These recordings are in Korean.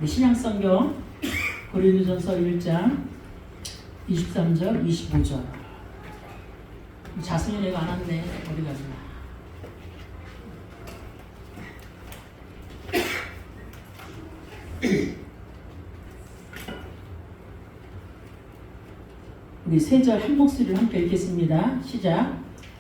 신약성경 고린도전서 1장 23절 25절. 자승이 내가 안 왔네. 어디 갔나? 우리 세 절 한 목소리로 함께 읽겠습니다. 시작.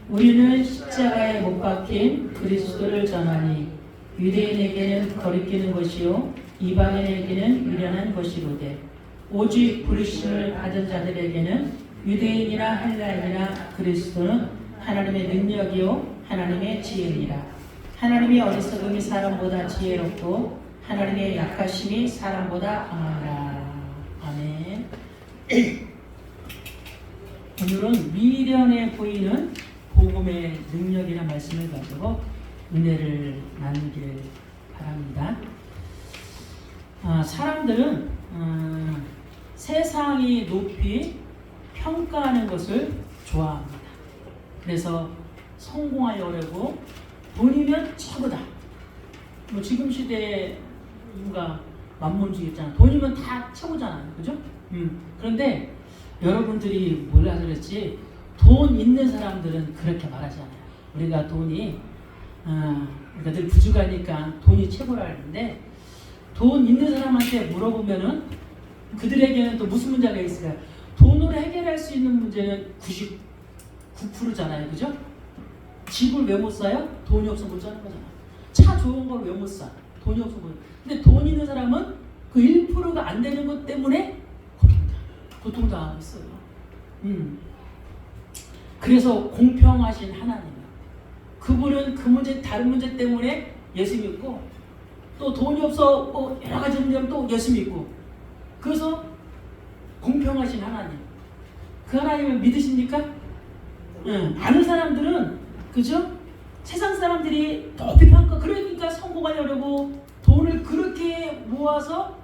우리는 십자가에 못 박힌 그리스도를 전하니 유대인에게는 거리끼는 것이요 이방인에게는 미련한 것이로되 오직 부르심을 받은 자들에게는 유대인이나 헬라인이나 그리스도는 하나님의 능력이요 하나님의 지혜니라. 하나님의 어리석음이 사람보다 지혜롭고 하나님의 약하심이 사람보다 강하라. 아멘. 오늘은 미련해 보이는 복음의 능력이라는 말씀을 가지고 은혜를 나누길 바랍니다. 사람들은 세상이 높이 평가하는 것을 좋아합니다. 그래서 성공하려고 돈이면 최고다. 뭐 지금 시대에 누가 만문주의잖아. 돈이면 다 최고잖아요. 그죠? 그런데 여러분들이 몰라서 그렇지 돈 있는 사람들은 그렇게 말하지 않아요. 우리가 돈이 우리가 늘 부족하니까 돈이 최고라 하는데 돈 있는 사람한테 물어보면은 그들에게는 또 무슨 문제가 있을까요? 돈으로 해결할 수 있는 문제는 99%잖아요. 그죠? 집을 왜 못 사요? 돈이 없어 못 사는 거잖아. 차 좋은 걸 왜 못 사? 돈이 없어 못 사. 근데 돈 있는 사람은 그 1%가 안 되는 것 때문에 고통당하고 있어요. 그래서 공평하신 하나님, 그분은 그 문제 다른 문제 때문에 예수 믿고 또 돈이 없어 여러 가지 문제로 또 예수 믿고 그래서 공평하신 하나님, 그 하나님을 믿으십니까? 아는 사람들은 그죠? 세상 사람들이 높이 평가, 그러니까 성공하려고 돈을 그렇게 모아서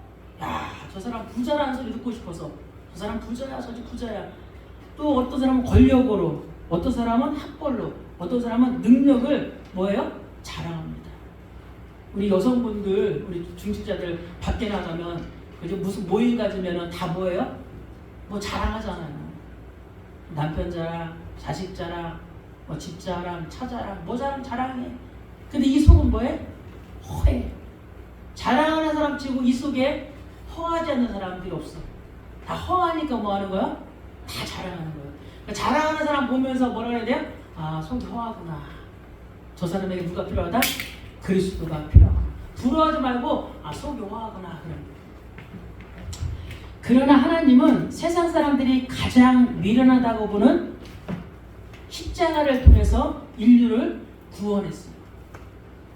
저 사람 부자라는 소리 듣고 싶어서 저 사람 부자야, 저지 부자야. 또 어떤 사람은 권력으로, 어떤 사람은 학벌로, 어떤 사람은 능력을 뭐예요? 자랑합니다. 우리 여성분들, 우리 중직자들 밖에 나가면 그죠? 무슨 모임 가지면은 다 뭐예요? 뭐 자랑하잖아요. 남편 자랑, 자식 자랑, 뭐 집 자랑, 차 자랑, 뭐 자랑해. 근데 이 속은 뭐해? 허해. 자랑하는 사람 치고 이 속에 허하지 않는 사람들이 없어. 다 허하니까 뭐 하는 거야? 다 자랑하는 거예요. 그러니까 자랑하는 사람 보면서 뭐라 해야 돼요? 속이 허하구나. 저 사람에게 누가 필요하다? 그리스도가 필요하구나. 부러워하지 말고 속이 허하구나. 그러나 하나님은 세상 사람들이 가장 미련하다고 보는 십자가를 통해서 인류를 구원했어요.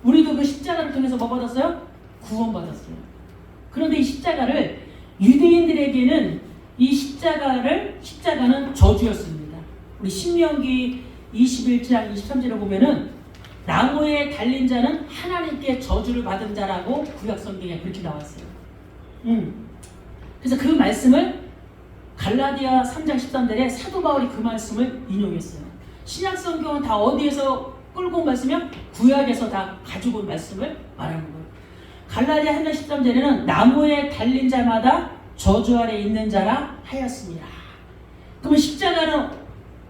우리도 그 십자가를 통해서 뭐 받았어요? 구원받았어요. 그런데 이 십자가를 유대인들에게는 이 십자가는 저주였습니다. 우리 신명기 21장 23절에 보면은 나무에 달린 자는 하나님께 저주를 받은 자라고 구약성경에 그렇게 나왔어요. 그래서 그 말씀을 갈라디아 3장 13절에 사도 바울이 그 말씀을 인용했어요. 신약성경은 다 어디에서 끌고 온 말씀이요? 구약에서 다 가지고 온 말씀을 말하는 거예요. 갈라디아 3장 13절에는 나무에 달린 자마다 저주 아래 있는 자라 하였습니다. 그러면 십자가는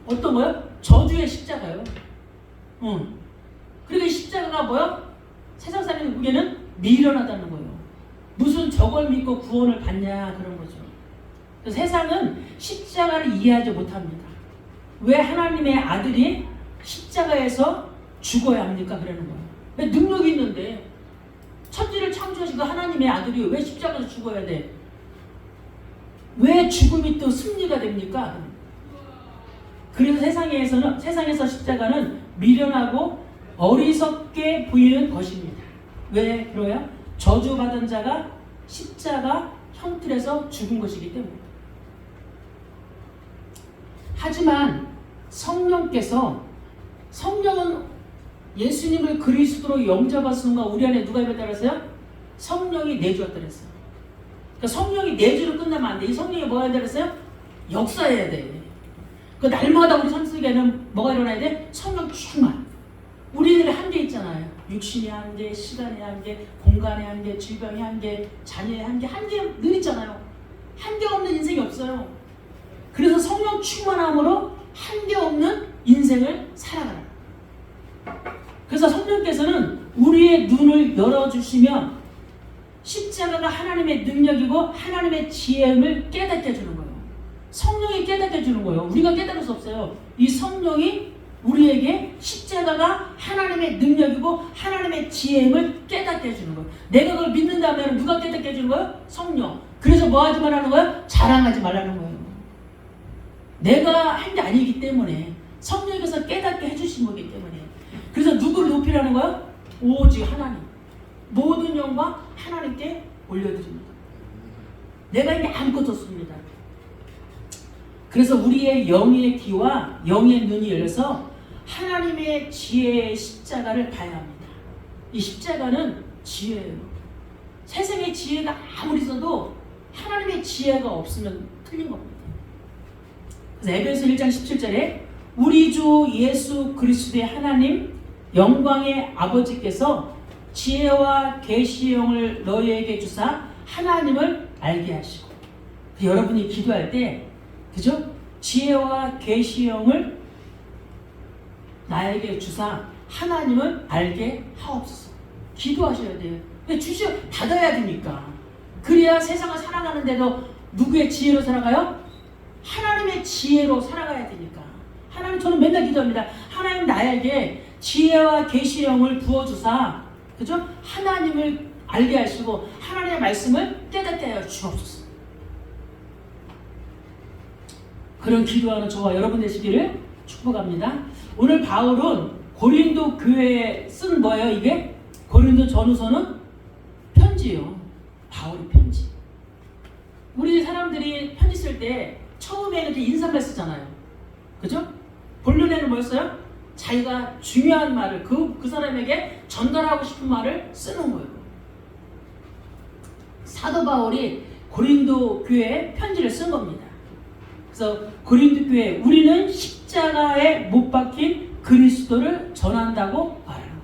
어떤 거예요? 저주의 십자가요. 그러니까 십자가가 뭐야? 세상 사람의 무게는 미련하다는 거예요. 무슨 저걸 믿고 구원을 받냐 그런 거죠. 세상은 십자가를 이해하지 못합니다. 왜 하나님의 아들이 십자가에서 죽어야 합니까? 그러는 거예요. 왜 능력이 있는데 천지를 창조하신 그 하나님의 아들이 왜 십자가에서 죽어야 돼? 왜 죽음이 또 승리가 됩니까? 그래서 세상에서 십자가는 미련하고 어리석게 보이는 것입니다. 왜 그래요? 저주받은 자가 십자가 형틀에서 죽은 것이기 때문에. 하지만 성령은 예수님을 그리스도로 영접한 순간 우리 안에 누가 임했다고 했어요? 성령이 내주었다고 했어요. 그러니까 성령이 내주로 끝나면 안 돼. 이 성령이 뭐가 된다고 했어요? 역사해야 돼. 그 날마다 우리 삶 속에는 뭐가 일어나야 돼? 성령 충만. 우리들의 한계 있잖아요. 육신의 한계, 시간의 한계, 공간의 한계, 질병의 한계, 자녀의 한계 늘 있잖아요. 한계 없는 인생이 없어요. 그래서 성령 충만함으로 한계 없는 인생을 살아가라. 그래서 성령께서는 우리의 눈을 열어주시면 십자가가 하나님의 능력이고 하나님의 지혜임을 깨닫게 해주는 거예요. 성령이 깨닫게 해주는 거예요. 우리가 깨달을 수 없어요. 이 성령이 우리에게 십자가가 하나님의 능력이고 하나님의 지혜임을 깨닫게 해주는 거예요. 내가 그걸 믿는다면 누가 깨닫게 해주는 거예요? 성령. 그래서 뭐 하지 말라는 거예요? 자랑하지 말라는 거예요. 내가 한 게 아니기 때문에 성령께서 깨닫게 해주신 거기 때문에. 그래서 누구를 높이라는 거예요? 오직 하나님. 모든 영광 하나님께 올려드립니다. 내가 이게 아무것도 없습니다. 그래서 우리의 영의 귀와 영의 눈이 열려서 하나님의 지혜의 십자가를 봐야 합니다. 이 십자가는 지혜예요. 세상의 지혜가 아무리 있어도 하나님의 지혜가 없으면 틀린 겁니다. 그래서 에베소 1장 17절에 우리 주 예수 그리스도의 하나님 영광의 아버지께서 지혜와 계시의 영을 너희에게 주사 하나님을 알게 하시고, 여러분이 기도할 때 그죠? 지혜와 계시의 영을 나에게 주사 하나님을 알게 하옵소서. 기도하셔야 돼요. 근데 받아야 되니까. 그래야 세상을 살아가는데도 누구의 지혜로 살아가요? 하나님의 지혜로 살아가야 되니까. 하나님, 저는 맨날 기도합니다. 하나님 나에게 지혜와 계시의 영을 부어주사, 그죠? 하나님을 알게 하시고 하나님의 말씀을 깨닫게 하여 주옵소서. 그런 기도하는 저와 여러분 되시기를 축복합니다. 오늘 바울은 고린도 교회에 쓴 뭐예요? 이게 고린도 전후서는 편지예요. 바울의 편지. 우리 사람들이 편지 쓸 때 처음에는 이렇게 인사말 쓰잖아요. 그죠? 본론에는 뭘 써요? 자기가 중요한 말을 그 사람에게 전달하고 싶은 말을 쓰는 거예요. 사도 바울이 고린도 교회에 편지를 쓴 겁니다. 그래서 고린도 교회, 우리는 십자가에 못 박힌 그리스도를 전한다고 말하는 거예요.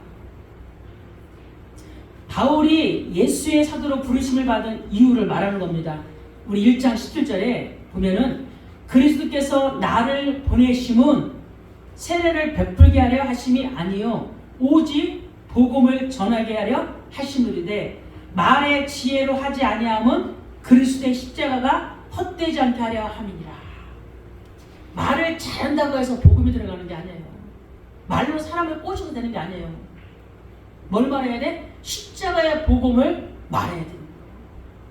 바울이 예수의 사도로 부르심을 받은 이유를 말하는 겁니다. 우리 1장 17절에 보면은 그리스도께서 나를 보내심은 세례를 베풀게 하려 하심이 아니요 오직 복음을 전하게 하려 하심이되 말의 지혜로 하지 아니함은 그리스도의 십자가가 헛되지 않게 하려 함이니라. 말을 잘한다고 해서 복음이 들어가는 게 아니에요. 말로 사람을 꼬셔도 되는 게 아니에요. 뭘 말해야 돼? 십자가의 복음을 말해야 됩니다.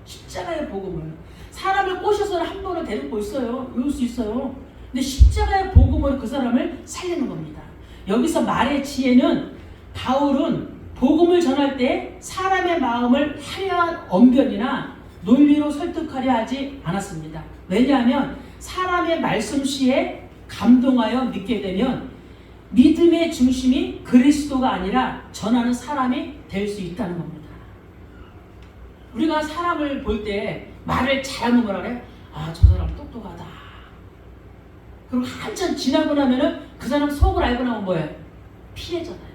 십자가의 복음을. 사람을 꼬셔서 한 번을 데리고 있어요. 이럴 수 있어요. 근데 십자가의 복음으로 그 사람을 살리는 겁니다. 여기서 말의 지혜는 바울은 복음을 전할 때 사람의 마음을 화려한 언변이나 논리로 설득하려 하지 않았습니다. 왜냐하면 사람의 말씀씨에 감동하여 믿게 되면 믿음의 중심이 그리스도가 아니라 전하는 사람이 될 수 있다는 겁니다. 우리가 사람을 볼 때 말을 잘하는 거라 그래? 아, 저 사람 똑똑하다. 그리고 한참 지나고 나면은 그 사람 속을 알고 나면 뭐예요? 피해잖아요.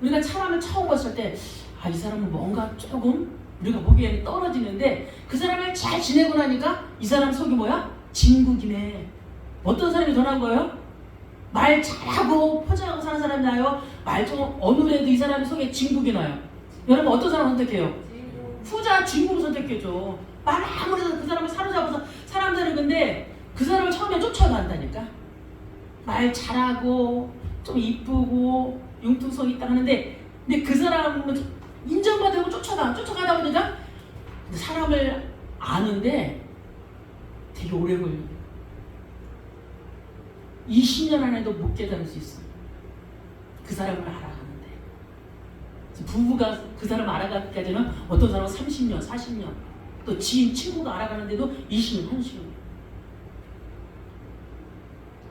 우리가 사람을 처음 봤을 때 아, 이 사람은 뭔가 조금 우리가 보기에는 떨어지는데 그 사람을 잘 지내고 나니까 이 사람 속이 뭐야? 진국이네. 어떤 사람이 더 나은 거예요? 말 잘하고 포장하고 사는 사람이 나요? 말 좀 어눌해도 이 사람 속에 진국이 나요? 여러분 어떤 사람 선택해요? 후자 진국을 선택해줘. 말 아무리 해도 그 사람을 사로잡아서 사람들은 근데 그 사람을 처음에 쫓아간다니까. 말 잘하고 좀 이쁘고 융통성 있다 하는데 근데 그 사람은 인정받으려고 쫓아가다 보니까 사람을 아는데 되게 오래 걸려. 20년 안에도 못 깨달을 수 있어. 그 사람을 알아가는데. 부부가 그 사람 알아가기까지는 어떤 사람은 30년, 40년, 또 지인, 친구가 알아가는데도 20년, 30년.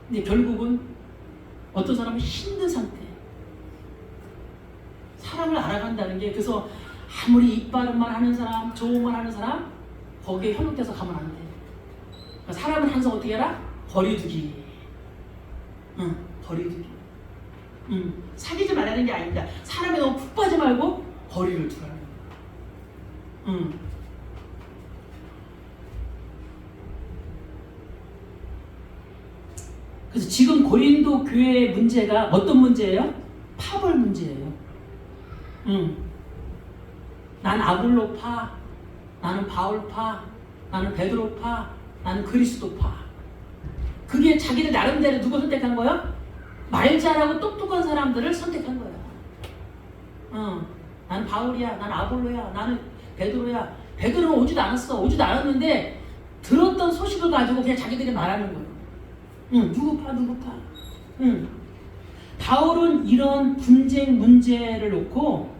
근데 결국은 어떤 사람은 힘든 상태. 사람을 알아간다는 게 그래서 아무리 이빠른 말 하는 사람, 좋은 말 하는 사람 거기에 현혹돼서 가면 안 돼. 그러니까 사람을 항상 어떻게 해라? 버려두기. 버려두기. 사귀지 말라는 게 아닙니다. 사람에 너무 푹 빠지 말고 거리를 두라는 거예요. 그래서 지금 고린도 교회의 문제가 어떤 문제예요? 파벌 문제예요. 난 아볼로파, 나는 바울파, 나는 베드로파, 나는 그리스도파. 그게 자기들 나름대로 누구 선택한 거야? 말 잘하고 똑똑한 사람들을 선택한 거야. 나는 바울이야, 나는 아볼로야, 나는 베드로야. 베드로는 오지도 않았어. 오지도 않았는데 들었던 소식을 가지고 그냥 자기들이 말하는 거예요. 누구파. 바울은 이런 분쟁 문제를 놓고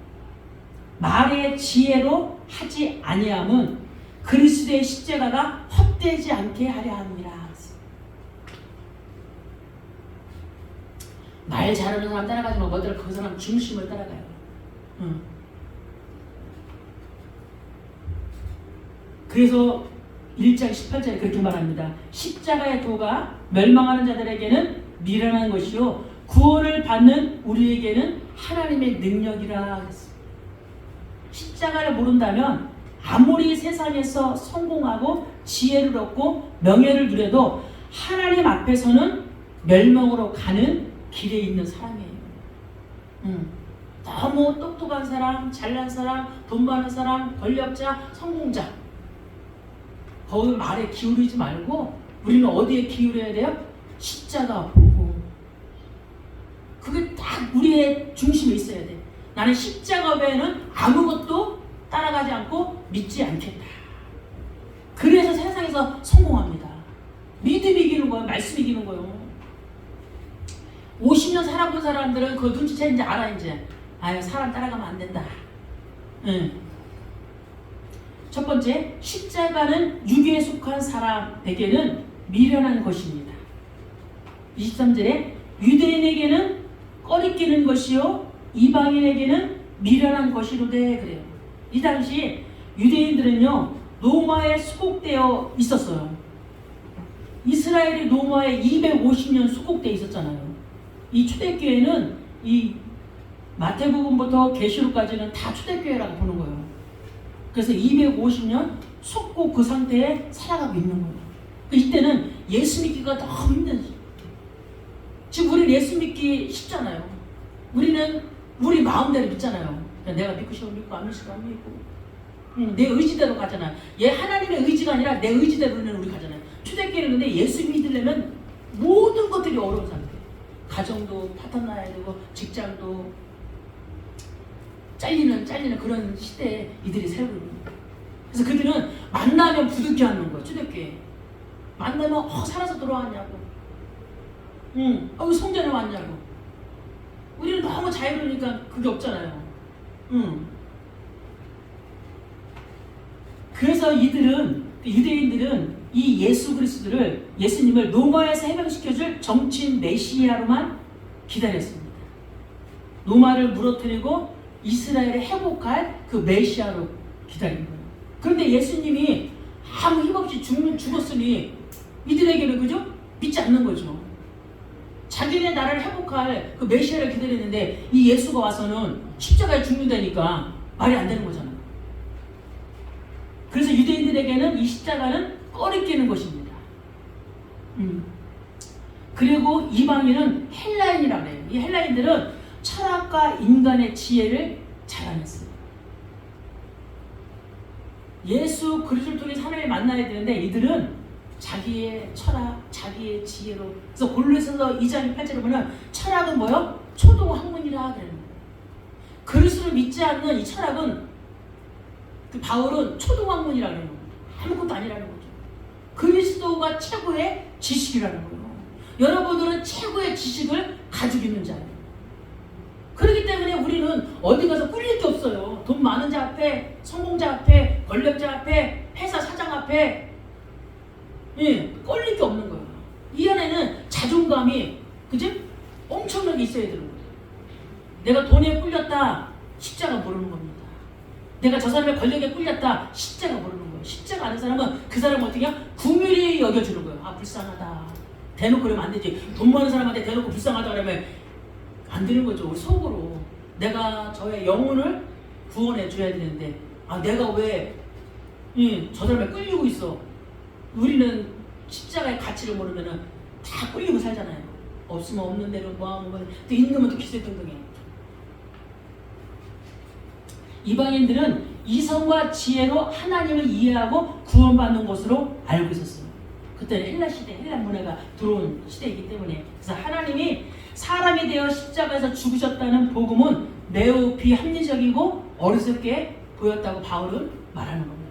말의 지혜로 하지 아니함은 그리스도의 십자가가 헛되지 않게 하려 함이라. 말 잘하는 사람 따라가지 마. 뭐더라 그 사람 중심을 따라가요. 그래서 1장 18절에 그렇게 말합니다. 십자가의 도가 멸망하는 자들에게는 미련한 것이요 구원을 받는 우리에게는 하나님의 능력이라 했습니다. 십자가를 모른다면 아무리 세상에서 성공하고 지혜를 얻고 명예를 누려도 하나님 앞에서는 멸망으로 가는 길에 있는 사람이에요. 너무 똑똑한 사람, 잘난 사람, 돈 많은 사람, 권력자, 성공자 거기 말에 기울이지 말고 우리는 어디에 기울여야 돼요? 십자가 보고. 그게 딱 우리의 중심에 있어야 돼. 나는 십자가 외에는 아무것도 따라가지 않고 믿지 않겠다. 그래서 세상에서 성공합니다. 믿음이 이기는 거예요. 말씀이 이기는 거예요. 50년 살아본 사람들은 그 눈치채 이제 알아. 이제 아유 사람 따라가면 안 된다. 첫 번째, 십자가는 육에 속한 사람에게는 미련한 것입니다. 23절에 유대인에게는 꺼리끼는 것이요 이방인에게는 미련한 것이로되 그래요. 이 당시 유대인들은요 로마에 수복되어 있었어요. 이스라엘이 로마에 250년 수복되어 있었잖아요. 이 초대교회는 이 마태복음부터 계시록까지는 다 초대교회라고 보는 거예요. 그래서 250년 속고 그 상태에 살아가고 있는 거예요. 이때는 예수 믿기가 너무 힘든 시기. 지금 우리는 예수 믿기 쉽잖아요. 우리는 우리 마음대로 믿잖아요. 내가 믿고 싶으면 믿고 안 믿고 안 믿고 내 의지대로 가잖아요. 얘 하나님의 의지가 아니라 내 의지대로는 우리 가잖아요. 초대교회는 근데 예수 믿으려면 모든 것들이 어려운 상태. 가정도 파탄나야 되고 직장도 잘리는 그런 시대에 이들이 살고 있는 거예요. 그래서 그들은 만나면 부득이 하는 거예요. 초대교회 만나면 살아서 돌아왔냐고, 왜 성전에 왔냐고. 우리는 너무 자유로우니까 그게 없잖아요. 그래서 이들은 유대인들은 이 예수 그리스도를 예수님을 로마에서 해방시켜줄 정치인 메시아로만 기다렸습니다. 로마를 무너뜨리고 이스라엘을 회복할 그 메시아로 기다린 거예요. 그런데 예수님이 아무 힘없이 죽었으니 이들에게는 그죠? 믿지 않는 거죠. 자기네 나라를 회복할 그 메시아를 기다리는데 이 예수가 와서는 십자가에 죽는다니까 말이 안 되는 거잖아요. 그래서 유대인들에게는 이 십자가는 꺼리끼는 것입니다. 그리고 이방인은 헬라인이라고 해요. 이 헬라인들은 철학과 인간의 지혜를 자랑했어요. 예수 그리스도를 통해 하나님을 만나야 되는데 이들은 자기의 철학, 자기의 지혜로. 그래서 골로새서 2장 8절에 보면 철학은 뭐요? 초동학문이라 그래요. 그리스도를 믿지 않는 이 철학은 그 바울은 초동학문이라는 거예요. 아무것도 아니라는 거죠. 그리스도가 최고의 지식이라는 거예요. 여러분들은 최고의 지식을 가지고 있는 자예요. 그렇기 때문에 우리는 어디 가서 꿀릴 게 없어요. 돈 많은 자 앞에, 성공자 앞에, 권력자 앞에, 회사 사장 앞에 꿀릴 게 없는 거예요. 이 안에는 자존감이 그지? 엄청나게 있어야 되는 거예요. 내가 돈에 꿀렸다, 십자가 모르는 겁니다. 내가 저 사람의 권력에 꿀렸다, 십자가 모르는 거예요. 십자가 아는 사람은 그 사람을 어떻게 긍휼히 여겨주는 거예요. 아 불쌍하다. 대놓고 그러면 안 되지. 돈 많은 사람한테 대놓고 불쌍하다 그러면 안 되는 거죠. 우리 속으로 내가 저의 영혼을 구원해 줘야 되는데 내가 왜 저 사람에 끌리고 있어. 우리는 십자가의 가치를 모르면은 다 끌리고 살잖아요. 없으면 없는 대로 뭐하면 또 있는 놈은 또 기세등등해. 이방인들은 이성과 지혜로 하나님을 이해하고 구원받는 것으로 알고 있었어요. 그때는 헬라 시대, 헬라 문화가 들어온 시대이기 때문에. 그래서 하나님이 사람이 되어 십자가에서 죽으셨다는 복음은 매우 비합리적이고 어리석게 보였다고 바울은 말하는 겁니다.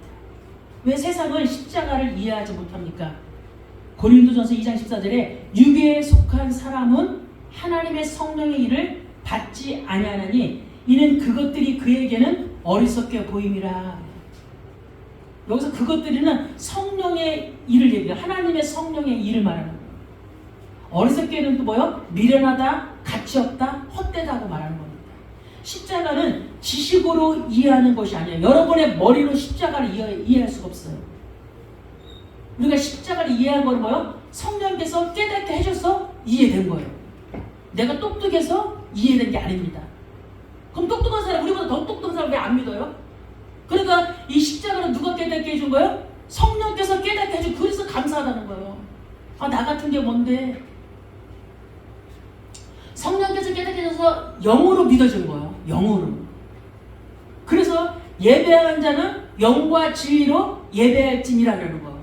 왜 세상은 십자가를 이해하지 못합니까? 고린도전서 2장 14절에 육에 속한 사람은 하나님의 성령의 일을 받지 아니하나니 이는 그것들이 그에게는 어리석게 보임이라. 여기서 그것들은 성령의 일을 얘기해요. 하나님의 성령의 일을 말하는 거예요. 어리석게는 또 뭐요? 미련하다, 가치 없다, 헛되다고 말하는 겁니다. 십자가는 지식으로 이해하는 것이 아니에요. 여러분의 머리로 십자가를 이해할 수가 없어요. 우리가 십자가를 이해한 건 뭐예요? 성령께서 깨닫게 해줘서 이해된 거예요. 내가 똑똑해서 이해된 게 아닙니다. 그럼 똑똑한 사람, 우리보다 더 똑똑한 사람 왜 안 믿어요? 그러니까 이 십자가는 누가 깨닫게 해준 거예요? 성령께서 깨닫게 해준. 그래서 감사하다는 거예요. 나 같은 게 뭔데? 성령께서 깨닫게 해줘서 영으로 믿어진 거예요. 영으로. 그래서 예배하는 자는 영과 진리로 예배할지니라는 거예요.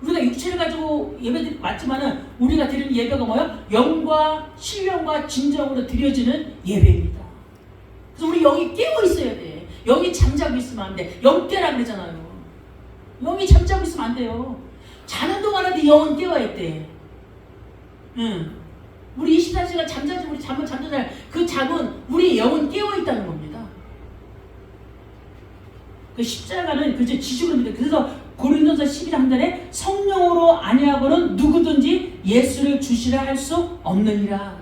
우리가 육체를 가지고 예배 맞지만은 우리가 드리는 예배가 뭐예요? 영과 신령과 진정으로 드려지는 예배입니다. 그래서 우리 영이 깨어 있어야 돼. 영이 잠자고 있으면 안 돼. 영 깨라 그러잖아요. 영이 잠자고 있으면 안 돼요. 자는 동안에도 영은 깨어야 돼. 우리 24시간 잠자지, 우리 잠은 잠자잖아요. 그 잠은 우리 영은 깨어 있다는 겁니다. 그 십자가는 그저 지식으로 믿어요. 그래서 고린도서 11장 3절에 성령으로 아니하고는 누구든지 예수를 주시라 할 수 없느니라.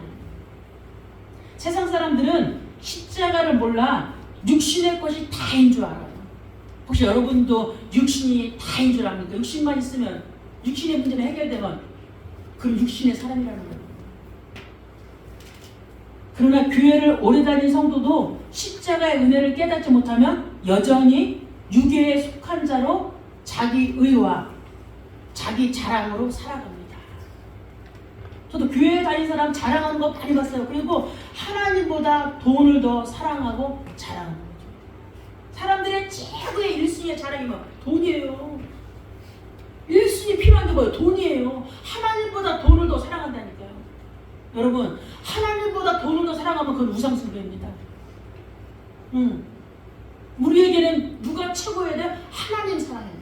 세상 사람들은 십자가를 몰라 육신의 것이 다인 줄 알아요. 혹시 여러분도 육신이 다인 줄 압니까? 육신만 있으면, 육신의 문제는 해결되면 그럼 육신의 사람이라는 거예요. 그러나 교회를 오래 다닌 성도도 십자가의 은혜를 깨닫지 못하면 여전히 유괴에 속한 자로 자기 의와 자기 자랑으로 살아갑니다. 저도 교회에 다닌 사람 자랑하는 거 많이 봤어요. 그리고 하나님보다 돈을 더 사랑하고 자랑하는 거죠. 사람들의 최고의 1순위의 자랑이 뭐 돈이에요. 1순위 필요한 게 뭐예요? 돈이에요. 하나님보다 돈을 더 사랑한다니까요. 여러분, 하나님보다 돈을 더 사랑하면 그건 우상숭배입니다. 우리에게는 누가 최고여야 돼요? 하나님 사랑해요.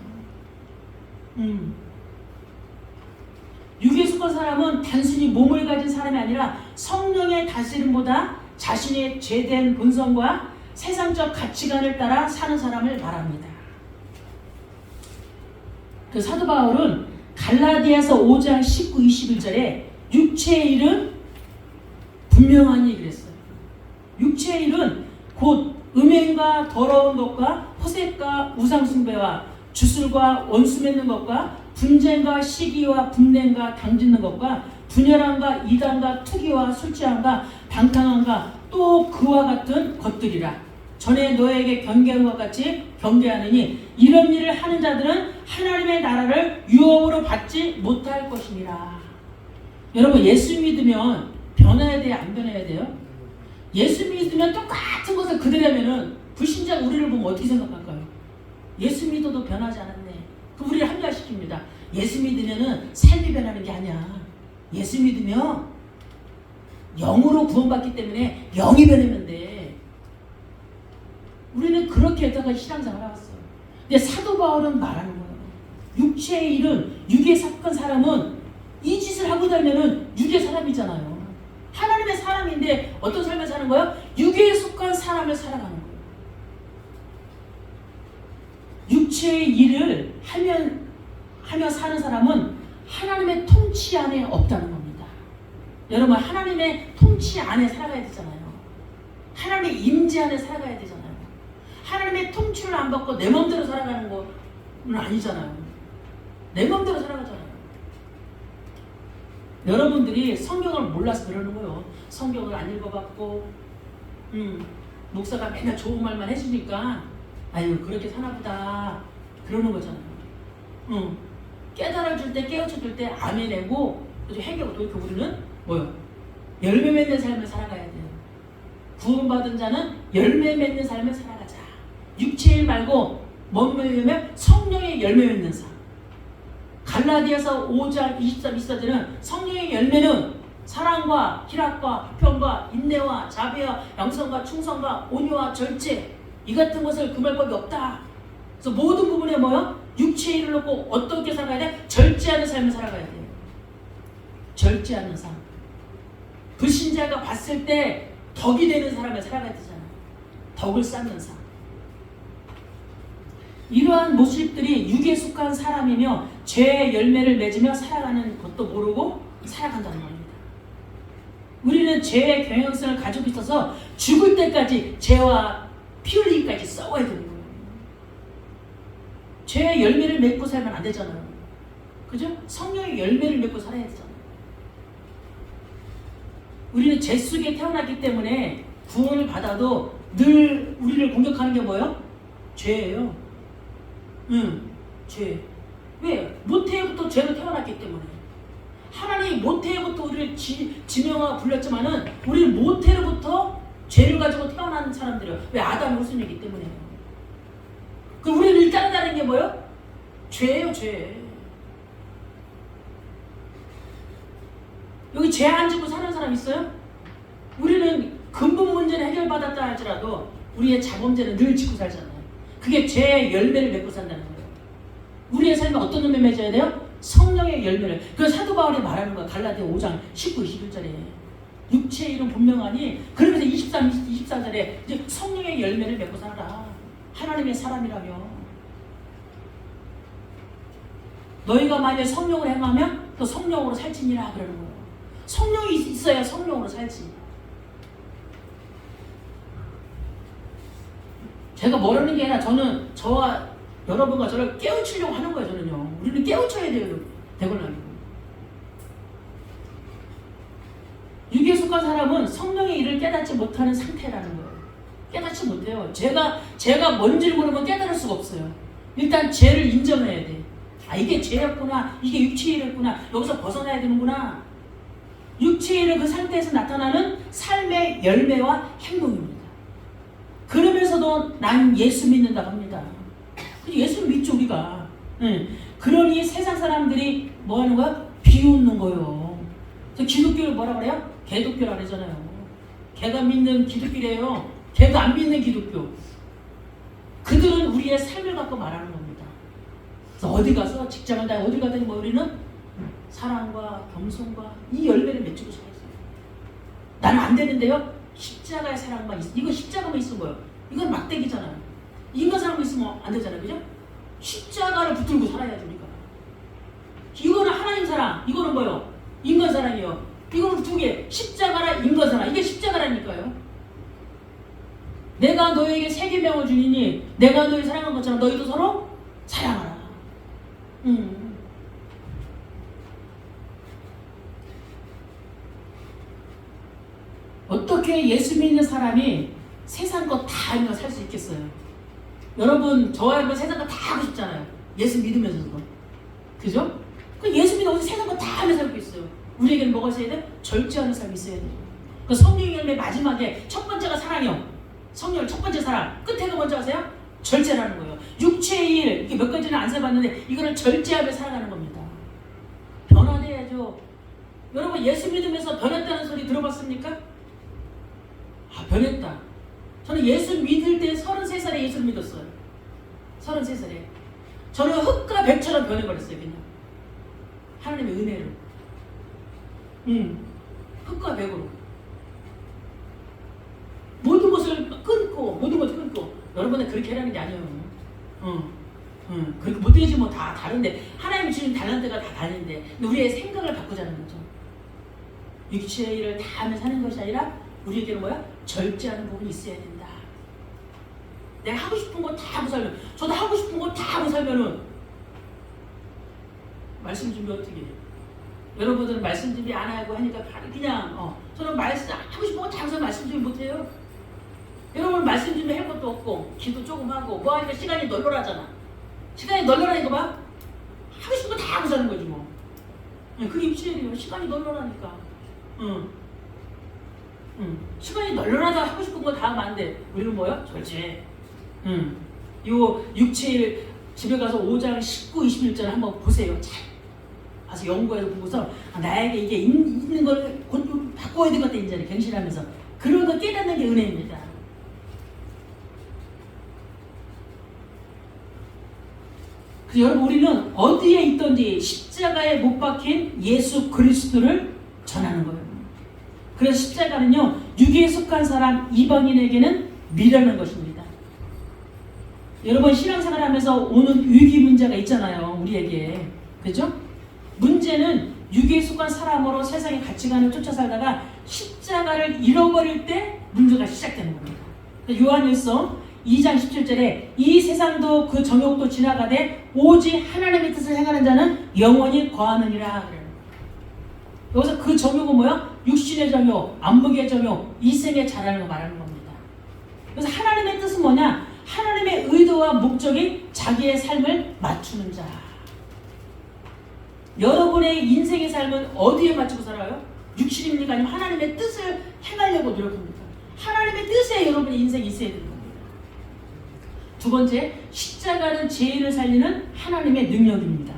육에 속한 사람은 단순히 몸을 가진 사람이 아니라 성령의 다스림보다 자신의 죄된 본성과 세상적 가치관을 따라 사는 사람을 말합니다. 그 사도 바울은 갈라디아서 5장 19, 21절에 육체의 일은 분명한 얘기를 했어요. 육체의 일은 곧 음행과 더러운 것과 호색과 우상숭배와 주술과 원수 맺는 것과 분쟁과 시기와 분냄과 당짓는 것과 분열함과 이단과 투기와 술취함과 방탕함과 또 그와 같은 것들이라. 전에 너에게 경계한 것 같이 경계하느니 이런 일을 하는 자들은 하나님의 나라를 유업으로 받지 못할 것이니라. 여러분, 예수 믿으면 변해야 돼요? 안 변해야 돼요? 예수 믿으면 똑같은 것을 그대로면은 불신자 우리를 보면 어떻게 생각할까요? 예수 믿어도 변하지 않았네. 그 우리를 합리화시킵니다. 예수 믿으면은 삶이 변하는 게 아니야. 예수 믿으면 영으로 구원받기 때문에 영이 변하면 돼. 우리는 그렇게 했다가 신앙생활을 해왔어요. 근데 사도 바울은 말하는 거예요. 육체의 일은, 육에 속한 사람은 이 짓을 하고 다니면은 육의 사람이잖아요. 하나님의 사람인데 어떤 삶을 사는 거예요? 육에 속한 사람을 살아가는 거예요. 육체의 일을 하며 사는 사람은 하나님의 통치 안에 없다는 겁니다. 여러분, 하나님의 통치 안에 살아가야 되잖아요. 하나님의 임재 안에 살아가야 되잖아요. 하나님의 통치를 안 받고 내 마음대로 살아가는 건 아니잖아요. 내 마음대로 살아가잖아요. 여러분들이 성경을 몰라서 그러는 거예요. 성경을 안 읽어봤고, 목사가 맨날 좋은 말만 해주니까, 아유, 그렇게 사나보다. 그러는 거잖아요. 깨달아줄 때, 깨우쳐줄 때, 아멘하고, 회개하고 돌이켜 우리는 뭐요? 열매 맺는 삶을 살아가야 돼요. 구원받은 자는 열매 맺는 삶을 살아가자. 육체의 일 말고, 뭔 말이냐면 성령의 열매 맺는 삶. 갈라디아서 5장 23, 24절은 성령의 열매는 사랑과 희락과 화평과 인내와 자비와 양선과 충성과 온유와 절제 이 같은 것을 금할 법이 없다. 그래서 모든 부분에 뭐요? 육체의 일을 놓고 어떻게 살아가야 돼? 절제하는 삶을 살아가야 돼요. 절제하는 삶. 불신자가 봤을 때 덕이 되는 사람을 살아가야 되잖아. 덕을 쌓는 삶. 이러한 모습들이 육에 속한 사람이며 죄의 열매를 맺으며 살아가는 것도 모르고 살아간다는 겁니다. 우리는 죄의 경향성을 가지고 있어서 죽을 때까지 죄와 피 흘리기까지 싸워야 되는 거예요. 죄의 열매를 맺고 살면 안 되잖아요. 그죠? 성령의 열매를 맺고 살아야 되잖아요. 우리는 죄 속에 태어났기 때문에 구원을 받아도 늘 우리를 공격하는 게 뭐예요? 죄예요. 죄. 왜? 모태부터 죄로 태어났기 때문에. 하나님이 모태부터 우리를 지명하고 불렀지만은 우리는 모태로부터 죄를 가지고 태어난 사람들이에요. 왜? 아담의 후손이기 때문에요. 그럼 우리는 일단 다른 게 뭐예요? 죄예요, 죄. 여기 죄 안 짓고 사는 사람 있어요? 우리는 근본 문제는 해결받았다 할지라도 우리의 자범죄는 늘 짓고 살잖아요. 그게 죄의 열매를 맺고 산다는 거예요. 우리의 삶에 어떤 열매 맺어야 돼요? 성령의 열매를. 그래서 사도 바울이 말하는 거야. 갈라디아 5장 19, 21절에. 육체의 일은 분명하니 그러면서 23, 24절에 이제 성령의 열매를 맺고 살아라. 하나님의 사람이라며. 너희가 만약에 성령을 행하면 또 성령으로 살지니라 그러는 거예요. 성령이 있어야 성령으로 살지. 제가 모르는 게 아니라 저는 저와 여러분과 저를 깨우치려고 하는 거예요. 저는요. 우리는 깨우쳐야 돼요. 대걸라면. 육에 속한 사람은 성령의 일을 깨닫지 못하는 상태라는 거예요. 깨닫지 못해요. 제가 뭔지를 모르면 깨달을 수가 없어요. 일단 죄를 인정해야 돼. 아, 이게 죄였구나. 이게 육체의 일이었구나. 여기서 벗어나야 되는구나. 육체의 일은 그 상태에서 나타나는 삶의 열매와 행동입니다. 그러면서도 난 예수 믿는다고 합니다. 예수 믿죠 우리가. 그러니 세상 사람들이 뭐 하는 거야? 비웃는 거예요. 그래서 기독교를 뭐라 그래요? 개독교라 그러잖아요. 개가 믿는 기독교래요. 개도 안 믿는 기독교. 그들은 우리의 삶을 갖고 말하는 겁니다. 그래서 어디 가서 직장을 다 어디 가든 뭐 우리는 사랑과 겸손과 이 열매를 맺히고 살았어요. 나는 안 되는데요. 십자가의 사랑만 있어. 이거 십자가만 있으면 뭐예요? 이건 막대기잖아요. 인간 사랑만 있으면 안 되잖아요. 그죠? 십자가를 붙들고 살아야죠, 우리가. 이거는 하나님 사랑, 이거는 뭐예요? 인간 사랑이에요. 이거는 두 개. 십자가랑 인간 사랑. 이게 십자가라니까요. 내가 너에게 세 계명을 주니니 내가 너희 사랑한 것처럼 너희도 서로 사랑하라. 어떻게 예수 믿는 사람이 세상 거 다 하면서 살 수 있겠어요? 여러분, 저와 여러분 세상 거 다 하고 싶잖아요. 예수 믿으면서도. 그죠? 그 예수 믿으면 세상 거 다 하면서 살고 있어요. 우리에게는 뭐가 있어야 돼? 절제하는 삶이 있어야 돼요. 그 성령의 열매 마지막에 첫 번째가 사랑이요. 성령 첫 번째 사랑. 끝에가 먼저 하세요? 절제라는 거예요. 육체의 일, 이게 몇 가지는 안 세봤는데 이거는 절제하며 살아가는 겁니다. 변화돼야죠. 여러분 예수 믿으면서 변했다는 소리 들어봤습니까? 아, 변했다. 저는 예수 믿을 때 33살에 예수를 믿었어요. 33살에. 저는 흙과 백처럼 변해버렸어요. 그냥 하나님의 은혜로. 흙과 백으로. 모든 것을 끊고 여러분은 그렇게 하라는 게 아니에요. 그렇게 못되지 뭐 다 다른데 하나님이 주신 달란트가 다 다른데 근데 우리의 생각을 바꾸자는 거죠. 육체의 일을 다 하며 사는 것이 아니라 우리에게는 뭐야? 절제하는 부분이 있어야 된다. 내가 하고 싶은 거 다 하고 살면, 저도 하고 싶은 거 다 하고 살면은 말씀 준비 어떻게 해요? 여러분들은 말씀 준비 안 하고 하니까 그냥 저는 말씀 하고 싶은 거 장사 말씀 준비 못해요. 여러분 말씀 준비 할 것도 없고 기도 조금 하고 뭐 하니까 시간이 널널하잖아. 시간이 널널하니까 봐. 하고 싶은 거 다 하고 사는 거지 뭐. 그게 입시예요. 시간이 널널하니까. 시간이 널널하다 하고 싶은 거 다 하면 안 돼. 우리는 뭐요? 절제. 요 6, 7 집에 가서 5장 19, 21절 한번 보세요. 잘 가서 연구해서 보고서 나에게 이게 있는 걸 좀 바꿔야 될 것 같다 이제 경신하면서 그런 거 깨닫는 게 은혜입니다. 그래서 여러분 우리는 어디에 있든지 십자가에 못 박힌 예수 그리스도를 전하는 거예요. 그래서 십자가는요 육에 속한 사람 이방인에게는 미련한 것입니다. 여러분 신앙생활 하면서 오는 위기 문제가 있잖아요. 우리에게. 그죠? 문제는 육에 속한 사람으로 세상의 가치관을 쫓아 살다가 십자가를 잃어버릴 때 문제가 시작되는 겁니다. 요한일서 2장 17절에 이 세상도 그 정욕도 지나가되 오직 하나님의 뜻을 행하는 자는 영원히 거하느니라. 여기서 그 정욕은 뭐야? 육신의 정욕, 안목의 정욕, 이생의 자라는 거 말하는 겁니다. 그래서 하나님의 뜻은 뭐냐? 하나님의 의도와 목적이 자기의 삶을 맞추는 자. 여러분의 인생의 삶은 어디에 맞추고 살아요? 육신입니까? 아니면 하나님의 뜻을 행하려고 노력합니까? 하나님의 뜻에 여러분의 인생이 있어야 되는 겁니다. 두 번째, 십자가는 죄인을 살리는 하나님의 능력입니다.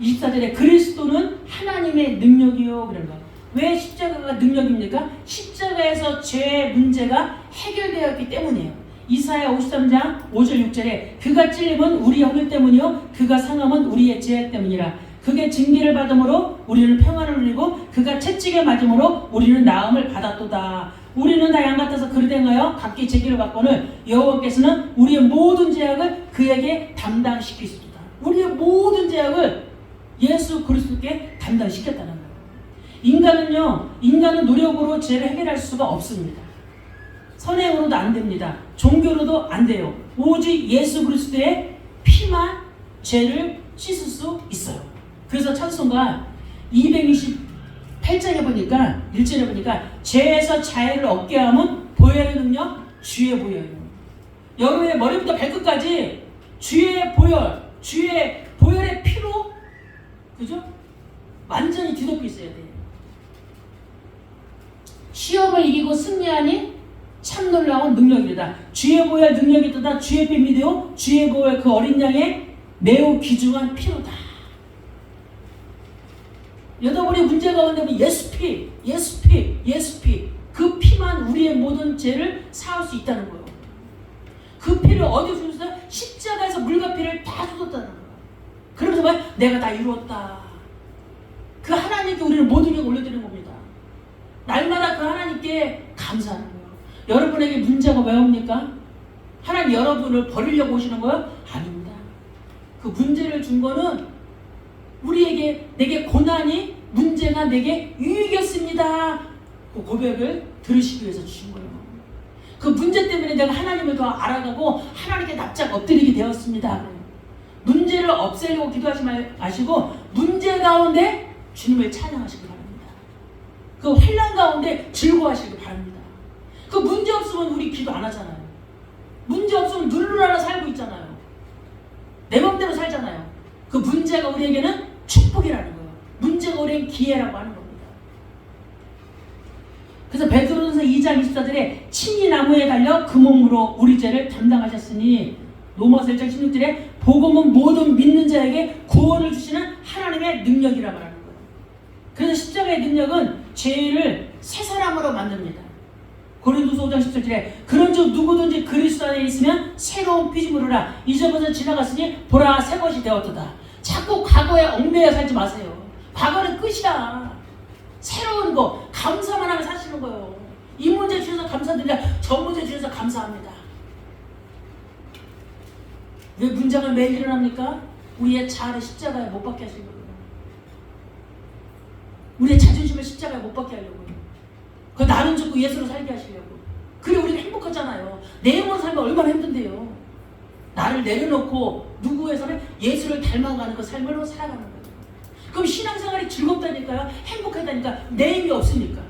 24절에 그리스도는 하나님의 능력이요. 그런 거. 왜 십자가가 능력입니까? 십자가에서 죄의 문제가 해결되었기 때문이에요. 이사야 53장 5절 6절에 그가 찔림은 우리 형들 때문이요 그가 상함은 우리의 죄악 때문이라. 그게 징계를 받음으로 우리는 평안을 누리고 그가 채찍에 맞음으로 우리는 나음을 받았도다. 우리는 다 양 같아서 그릇 행하여 각기 제기를 받거늘 여호와께서는 우리의 모든 죄악을 그에게 담당시키시도다. 우리의 모든 죄악을 예수 그리스도께 담당시켰다는 거예요. 인간은 노력으로 죄를 해결할 수가 없습니다. 선행으로도 안 됩니다. 종교로도 안 돼요. 오직 예수 그리스도의 피만 죄를 씻을 수 있어요. 그래서 찬송가 268장에 보니까 1절에 보니까 죄에서 자유를 얻게 하면 보혈의 능력 주의 보혈이에요. 여러분의 머리부터 발끝까지 주의 보혈의 피로 그죠? 완전히 뒤덮여 있어야 돼요. 시험을 이기고 승리하니 참 놀라운 능력이다. 주의 보혈 능력이 있다. 주의 피 믿어 주의 보혈 그 어린 양의 매우 귀중한 피로다. 여러분의 문제 가운데 예수 피 그 피만 우리의 모든 죄를 사할 수 있다는 거예요. 그 피를 어디서 주셨어요? 십자가에서 물과 피를 다 쏟았다는 거예요. 그러면서 뭐 내가 다 이루었다. 그 하나님께 우리는 모든 게 올려드리는 겁니다. 날마다 그 하나님께 감사하는 거예요. 여러분에게 문제가 왜 옵니까? 하나님 여러분을 버리려고 오시는 거예요? 아닙니다. 그 문제를 준 거는 내게 고난이 문제가 내게 유익이었습니다. 그 고백을 들으시기 위해서 주신 거예요. 그 문제 때문에 내가 하나님을 더 알아가고 하나님께 납작 엎드리게 되었습니다. 문제를 없애려고 기도하지 마시고 문제 가운데 주님을 찬양하시기 바랍니다. 그 환난 가운데 즐거워하시기 바랍니다. 그 문제 없으면 우리 기도 안 하잖아요. 문제 없으면 누르라라 살고 있잖아요. 내 맘대로 살잖아요. 그 문제가 우리에게는 축복이라는 거예요. 문제가 우리에게 기회라고 하는 겁니다. 그래서 베드로전서 2장 24절에 친히 나무에 달려 그 몸으로 우리 죄를 담당하셨으니 로마서 1장 16절에 복음은 모든 믿는 자에게 구원을 주시는 하나님의 능력이라 말하는 거예요. 그래서 십자가의 능력은 죄를 새 사람으로 만듭니다. 고린도서 5장 17절에 그런즉 누구든지 그리스도 안에 있으면 새로운 피조물이라 이전부터 지나갔으니 보라 새 것이 되었도다. 자꾸 과거에 얽매여 살지 마세요. 과거는 끝이야. 새로운 거 감사만 하면 사시는 거예요. 이 문제 주셔서 감사드립니다. 저 문제 주셔서 감사합니다. 왜 문제가 매일 일어납니까? 우리의 자아를 십자가에 못 박게 하시려고요. 우리의 자존심을 십자가에 못 박게 하려고요. 그 나는 죽고 예수로 살게 하시려고. 그래 우리가 행복하잖아요. 내 영혼 살면 얼마나 힘든데요. 나를 내려놓고 누구의 삶에 예수를 닮아가는 그 삶으로 살아가는 거예요. 그럼 신앙생활이 즐겁다니까요. 행복하다니까. 내 힘이 없으니까.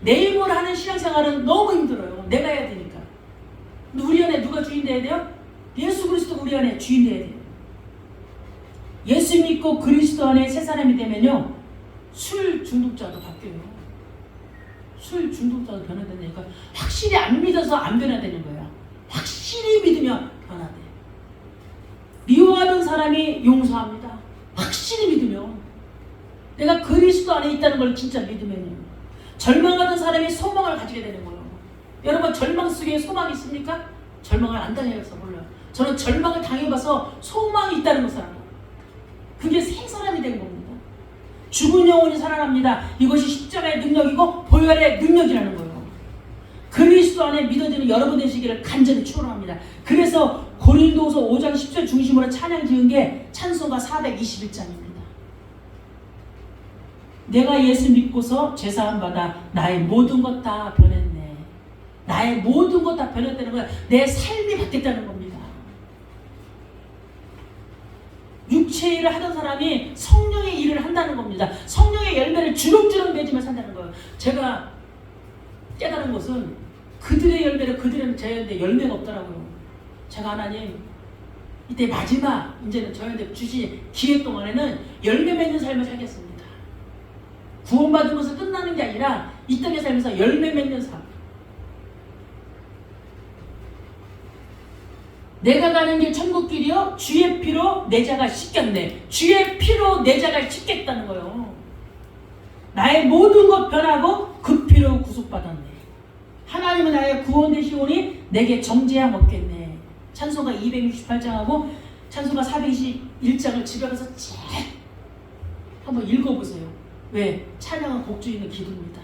내 힘으로 하는 신앙생활은 너무 힘들어요. 내가 해야 되니까. 우리 안에 누가 주인 돼야 돼요? 예수 그리스도가 우리 안에 주인 돼야 돼요. 예수 믿고 그리스도 안에 새 사람이 되면요, 술 중독자도 바뀌어요. 술 중독자도 변화된다니까. 확실히 안 믿어서 안 변화되는 거예요. 확실히 믿으면 변화돼. 미워하던 사람이 용서합니다. 확실히 믿으면. 내가 그리스도 안에 있다는 걸 진짜 믿으면요. 절망하던 사람이 소망을 가지게 되는 거예요. 여러분, 절망 속에 소망이 있습니까? 절망을 안 당해서 몰라요. 저는 절망을 당해봐서 소망이 있다는 것을 알아요. 그게 새 사람이 된 겁니다. 죽은 영혼이 살아납니다. 이것이 십자가의 능력이고 보혈의 능력이라는 거예요. 그리스도 안에 믿어지는 여러분 되시기를 간절히 축원합니다. 그래서 고린도서 5장 10절 중심으로 찬양 지은 게 찬송가 421장입니다. 내가 예수 믿고서 죄사함 받아 나의 모든 것 다 변했네. 나의 모든 것 다 변했다는 거야. 내 삶이 바뀌었다는 겁니다. 육체의 일을 하던 사람이 성령의 일을 한다는 겁니다. 성령의 열매를 주렁주렁 맺으며 산다는 거예요. 제가 깨달은 것은 그들의 열매를 그들은 저희한테 열매가 없더라고요. 제가 하나님 이때 마지막 이제는 저희한테 주신 기회 동안에는 열매 맺는 삶을 살겠습니다. 구원받은 것은 끝나는 게 아니라 이 땅에 살면서 열매 맺는 삶. 내가 가는 길 천국길이요 주의 피로 내 자가 씻겼네. 주의 피로 내 자가 씻겠다는 거예요. 나의 모든 것 변하고 그 피로 구속받았네. 하나님은 나의 구원 되시오니 내게 정죄함 없겠네. 찬송가 268장하고 찬송가 421장을 집에 가서 쭉 한번 읽어보세요. 왜? 찬양은 곡조 있는 기도입니다.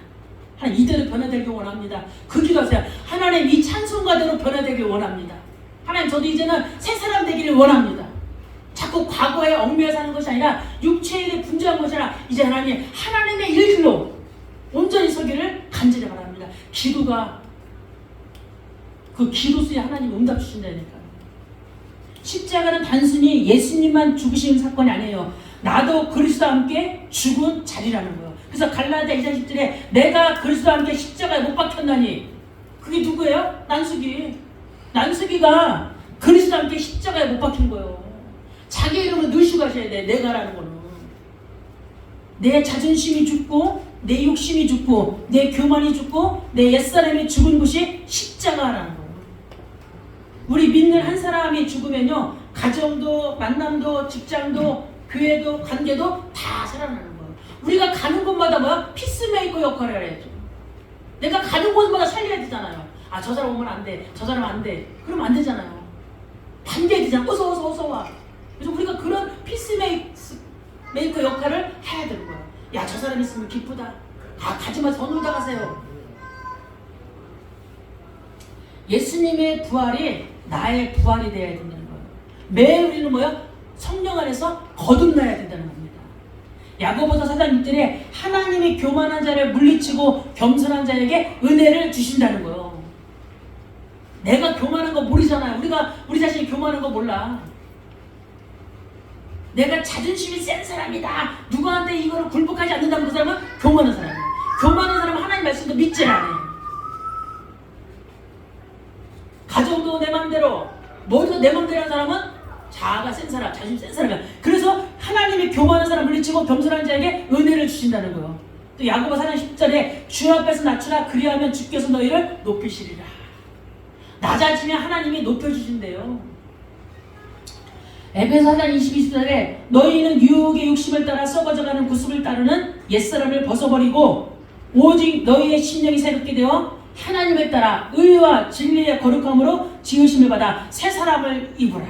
하나님 이대로 변화되길 원합니다. 그 기도하세요. 하나님 이 찬송가대로 변화되길 원합니다. 하나님 저도 이제는 새 사람 되기를 원합니다. 자꾸 과거에 얽매여 사는 것이 아니라 육체에 대해 분주한 것이 아니라 이제 하나님 하나님의 일들로 온전히 서기를 간절히 바랍니다. 기도가 그 기도수에 하나님 응답 주신다니까요. 십자가는 단순히 예수님만 죽으시는 사건이 아니에요. 나도 그리스도와 함께 죽은 자리라는 거예요. 그래서 갈라디아 2장 10절에 내가 그리스도와 함께 십자가에 못 박혔나니 그게 누구예요? 난수기가 그리스도와 함께 십자가에 못 박힌 거예요. 자기 이름을 넣으시고 가셔야 돼. 내가라는 거는. 내 자존심이 죽고 내 욕심이 죽고 내 교만이 죽고 내 옛사람이 죽은 곳이 십자가라는 거예요. 우리 믿는 한 사람이 죽으면요 가정도 만남도 직장도 교회도 관계도 다 살아나는 거예요. 우리가 가는 곳마다 뭐야? 피스메이커 역할을 해야죠. 내가 가는 곳마다 살려야 되잖아요. 아, 저 사람 오면 안 돼. 저 사람 안 돼. 그러면 안 되잖아요. 반대해야 되잖아. 어서 와. 그래서 우리가 그런 피스메이커 역할을 해야 되는 거예요. 야, 저 사람 있으면 기쁘다. 아, 가지마. 더 놀다 가세요. 예수님의 부활이 나의 부활이 되어야 된다는 거예요. 매일 우리는 뭐야? 성령 안에서 거듭나야 된다는 겁니다. 야고보서 4장 6절에 하나님이 교만한 자를 물리치고 겸손한 자에게 은혜를 주신다는 거예요. 내가 교만한 거 모르잖아요. 우리 자신이 교만한 거 몰라. 내가 자존심이 센 사람이다. 누구한테 이거를 굴복하지 않는다는 그 사람은 교만한 사람이에요. 교만한 사람은 하나님 말씀도 믿질 않아요. 가정도 내 맘대로, 뭐도 내 맘대로 하는 사람은 자아가 센 사람, 자존심 센 사람이야. 그래서 하나님이 교만한 사람 물리치고 겸손한 자에게 은혜를 주신다는 거예요. 또 야고보 4장 10절에 주 앞에서 낮추라. 그리하면 주께서 너희를 높이시리라. 낮아지면 하나님이 높여주신대요. 에베소 4장 22절에 너희는 유혹의 욕심을 따라 썩어져가는 구습을 따르는 옛사람을 벗어버리고 오직 너희의 심령이 새롭게 되어 하나님을 따라 의와 진리의 거룩함으로 지으심을 받아 새 사람을 입으라.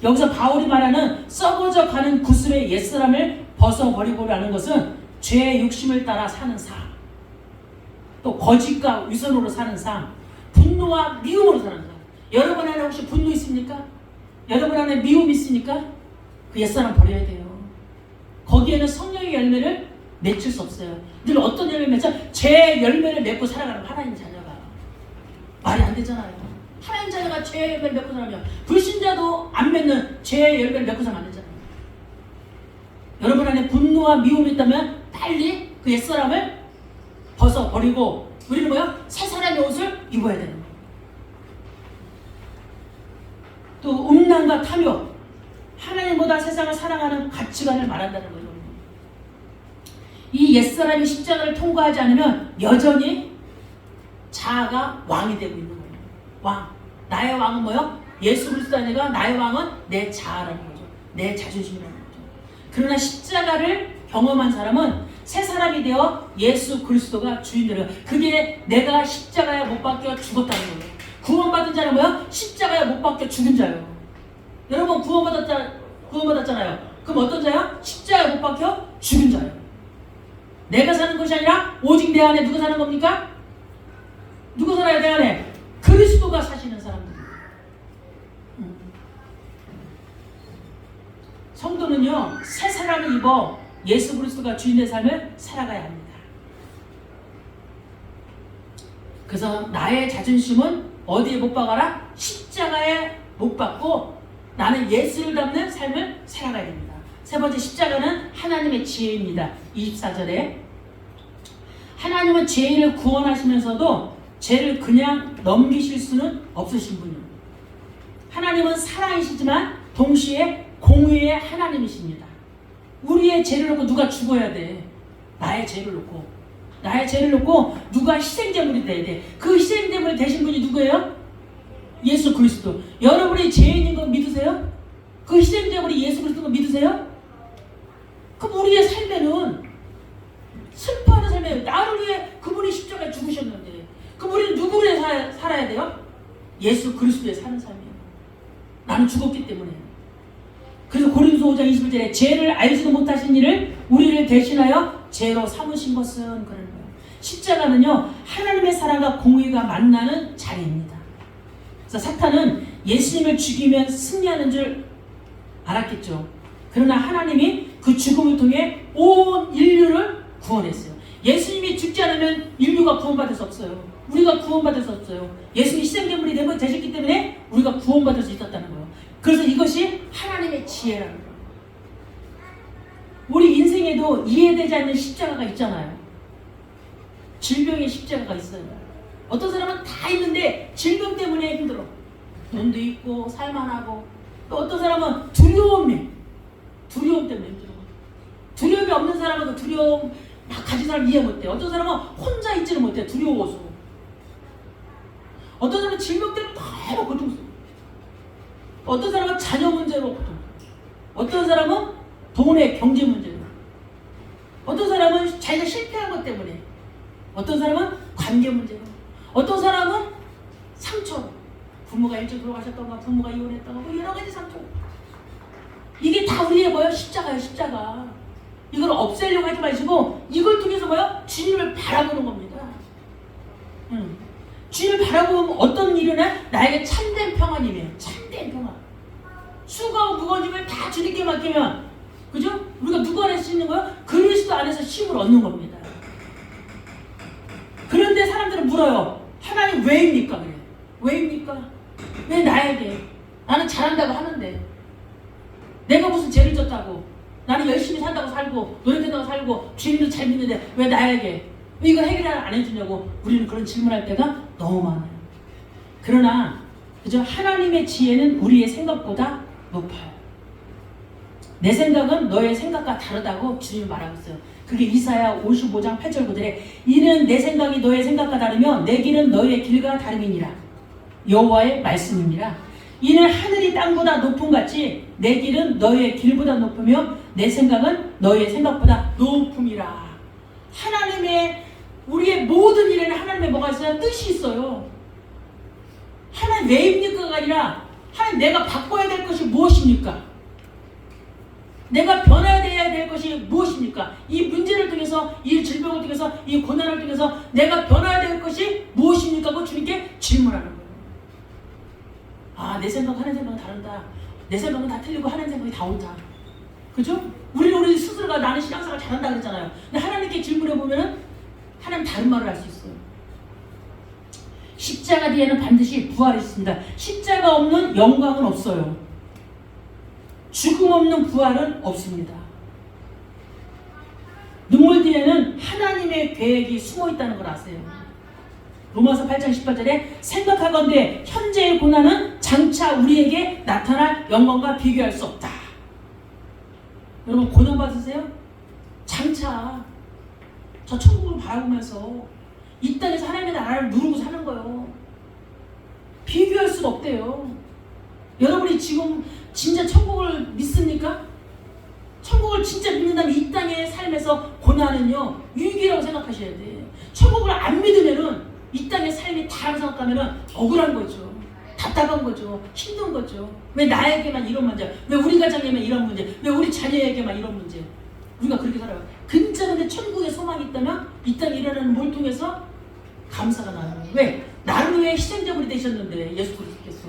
여기서 바울이 말하는 썩어져가는 구습의 옛사람을 벗어버리고라는 것은 죄의 욕심을 따라 사는 삶, 또 거짓과 위선으로 사는 삶, 분노와 미움으로 사는 삶. 여러분 안에 혹시 분노 있습니까? 여러분 안에 미움 있습니까? 그 옛사람 버려야 돼요. 거기에는 성령의 열매를 맺을 수 없어요. 늘 어떤 열매를 맺죠? 죄의 열매를 맺고 살아가는 하나님 자녀가 말이 안 되잖아요. 하나님 자녀가 죄의 열매를 맺고 살아가면 불신자도 안 맺는 죄의 열매를 맺고 살면 안 되잖아요. 여러분 안에 분노와 미움이 있다면 빨리 그 옛사람을 벗어버리고 우리는 뭐야? 새 사람의 옷을 입어야 되는 거예요. 또 음란과 탐욕, 하나님보다 세상을 사랑하는 가치관을 말한다는 거죠. 이 옛사람이 십자가를 통과하지 않으면 여전히 자아가 왕이 되고 있는 거예요. 왕. 나의 왕은 뭐요? 예수 그리스도 아니라 나의 왕은 내 자아라는 거죠. 내 자존심이라는 거죠. 그러나 십자가를 경험한 사람은 새 사람이 되어 예수 그리스도가 주인되는 거예요. 그게 내가 십자가에 못 박혀 죽었다는 거예요. 구원받은 자는 뭐야? 십자가에 못 박혀 죽은 자예요. 여러분 구원받았잖아요. 그럼 어떤 자야? 십자가에 못 박혀 죽은 자예요. 내가 사는 것이 아니라 오직 내 안에 누가 사는 겁니까? 누가 살아야 내 안에? 그리스도가 사시는 사람들이에요. 성도는요, 새 사람을 입어 예수 그리스도가 주인의 삶을 살아가야 합니다. 그래서 나의 자존심은 어디에 못 박아라? 십자가에 못 박고 나는 예수를 닮는 삶을 살아가야 됩니다. 세 번째, 십자가는 하나님의 지혜입니다. 24절에 하나님은 죄인을 구원하시면서도 죄를 그냥 넘기실 수는 없으신 분이에요. 하나님은 사랑이시지만 동시에 공의의 하나님이십니다. 우리의 죄를 놓고 누가 죽어야 돼? 나의 죄를 놓고 누가 희생제물이 돼야 돼. 그 희생제물 되신 분이 누구예요? 예수 그리스도. 여러분이 죄인인 거 믿으세요? 그 희생제물이 예수 그리스도인 거 믿으세요? 그럼 우리의 삶에는 슬퍼하는 삶에 나를 위해 그분이 십자가에 죽으셨는데 그럼 우리는 누구를 위해 살아야 돼요? 예수 그리스도에 사는 삶이에요. 나는 죽었기 때문에. 그래서 고린도서 5장 21절에 죄를 알지도 못하신 이를 우리를 대신하여 죄로 삼으신 것은 그런 거예요. 십자가는요, 하나님의 사랑과 공의가 만나는 자리입니다. 그래서 사탄은 예수님을 죽이면 승리하는 줄 알았겠죠. 그러나 하나님이 그 죽음을 통해 온 인류를 구원했어요. 예수님이 죽지 않으면 인류가 구원받을 수 없어요. 우리가 구원받을 수 없어요. 예수님이 희생제물이 되셨기 때문에 우리가 구원받을 수 있었다는 거예요. 그래서 이것이 하나님의 지혜라는 거예요. 우리 인생에도 이해되지 않는 십자가가 있잖아요. 질병의 십자가가 있어요. 어떤 사람은 다 있는데 질병 때문에 힘들어. 돈도 있고 살만하고, 또 어떤 사람은 두려움 때문에 힘들어. 두려움이 없는 사람은 그 두려움 막 가진 사람 이해 못해. 어떤 사람은 혼자 있지를 못해. 두려워서. 어떤 사람은 질병 때문에 너무 고통스러워. 어떤 사람은 자녀 문제로 고통스러워. 어떤 사람은 돈의 경제 문제로. 어떤 사람은 자기가 실패한 것 때문에. 어떤 사람은 관계 문제로. 어떤 사람은 상처. 부모가 일찍 돌아가셨던가, 부모가 이혼했던가, 뭐 여러 가지 상처. 이게 다 우리의 뭐예요? 십자가예요, 십자가. 이걸 없애려고 하지 마시고 이걸 통해서 뭐예요? 주님을 바라보는 겁니다. 주님을 바라보면 어떤 일이나 나에게 참된 평안이에요. 참된 평안. 수고하고 무거운 짐을 다 주님께 맡기면, 그죠? 우리가 누구 안에서 씻는 거예요? 그리스도 안에서 쉼을 얻는 겁니다. 그런데 사람들은 물어요. 하나님 왜입니까? 그래. 왜입니까? 왜 나에게? 나는 잘한다고 하는데. 내가 무슨 죄를 졌다고. 나는 열심히 산다고 살고 노력한다고 살고 주님도 잘 믿는데 왜 나에게? 왜 이걸 해결 안 해주냐고 우리는 그런 질문할 때가 너무 많아요. 그러나 그죠? 하나님의 지혜는 우리의 생각보다 높아요. 내 생각은 너의 생각과 다르다고 주님이 말하고 있어요. 그게 이사야 55장 8절 9절에 이는 내 생각이 너의 생각과 다르며 내 길은 너의 길과 다름이니라. 여호와의 말씀이니라. 이는 하늘이 땅보다 높음 같이 내 길은 너의 길보다 높으며 내 생각은 너의 생각보다 높음이라. 하나님의 우리의 모든 일에는 하나님의 뭐가 있어요? 뜻이 있어요. 하나님 왜입니까가 아니라 하나님 내가 바꿔야 될 것이 무엇입니까? 내가 변화되어야 될 것이 무엇입니까? 이 문제를 통해서, 이 질병을 통해서, 이 고난을 통해서 내가 변화해야 될 것이 무엇입니까? 고 주님께 질문하는 거예요. 아, 내 생각 하는 생각은 다른다. 내 생각은 다 틀리고 하는 생각이 다 옳다. 그죠? 우리는 우리 스스로가 나는 신앙생활 잘한다 그랬잖아요. 근데 하나님께 질문해보면 하나님 다른 말을 할 수 있어요. 십자가 뒤에는 반드시 부활이 있습니다. 십자가 없는 영광은 없어요. 죽음 없는 부활은 없습니다. 동물 뒤에는 하나님의 계획이 숨어 있다는 걸 아세요. 로마서 8장 18절에 생각하건대 현재의 고난은 장차 우리에게 나타날 영광과 비교할 수 없다. 여러분 고난 받으세요? 장차 저 천국을 바라보면서 이 땅에서 하나님의 나라를 누르고 사는 거예요. 비교할 수가 없대요. 여러분이 지금 진짜 천국을 믿습니까? 천국을 진짜 믿는다면 이 땅의 삶에서 고난은요 위기라고 생각하셔야 돼. 천국을 안 믿으면은 이 땅의 삶이 다라고 생각하면은 억울한 거죠. 답답한 거죠. 힘든 거죠. 왜 나에게만 이런 문제? 왜 우리 가정에만 이런 문제? 왜 우리 자녀에게만 이런 문제? 우리가 그렇게 살아요. 근데 천국에 소망이 있다면 이 땅에 일어나는 뭘 통해서 감사가 나요. 왜? 나를 위해 희생자물이 되셨는데 예수 그리스도께서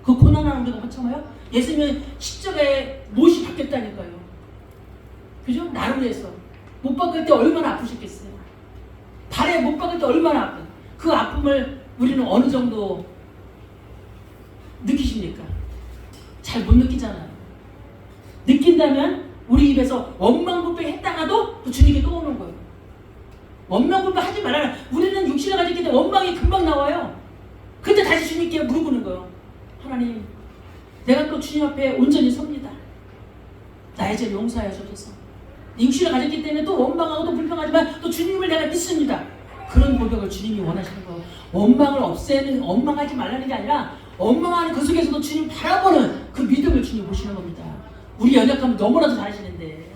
그 고난하는 우리가 못 참아요? 예수님은 십자가에 못이 박혔다니까요. 그죠? 나를 위해서 못 박을 때 얼마나 아프셨겠어요. 발에 못 박을 때 얼마나 아픈 그 아픔을 우리는 어느 정도 느끼십니까? 잘 못 느끼잖아요. 느낀다면 우리 입에서 원망불평 했다가도 또 주님께 또 오는 거예요. 원망불평 하지 말아라. 우리는 육신을 가지기 때문에 원망이 금방 나와요. 근데 다시 주님께 무릎 꿇는 거예요. 하나님, 내가 또 주님 앞에 온전히 섭니다. 나의 죄를 용서하여 주소서. 육신을 가졌기 때문에 또 원망하고 또 불평하지만 또 주님을 내가 믿습니다. 그런 고백을 주님이 원하시는 거예요. 원망을 없애는, 원망하지 말라는 게 아니라 원망하는 그 속에서도 주님 바라보는 그 믿음을 주님 보시는 겁니다. 우리 연약함을 너무나도 잘 아시는데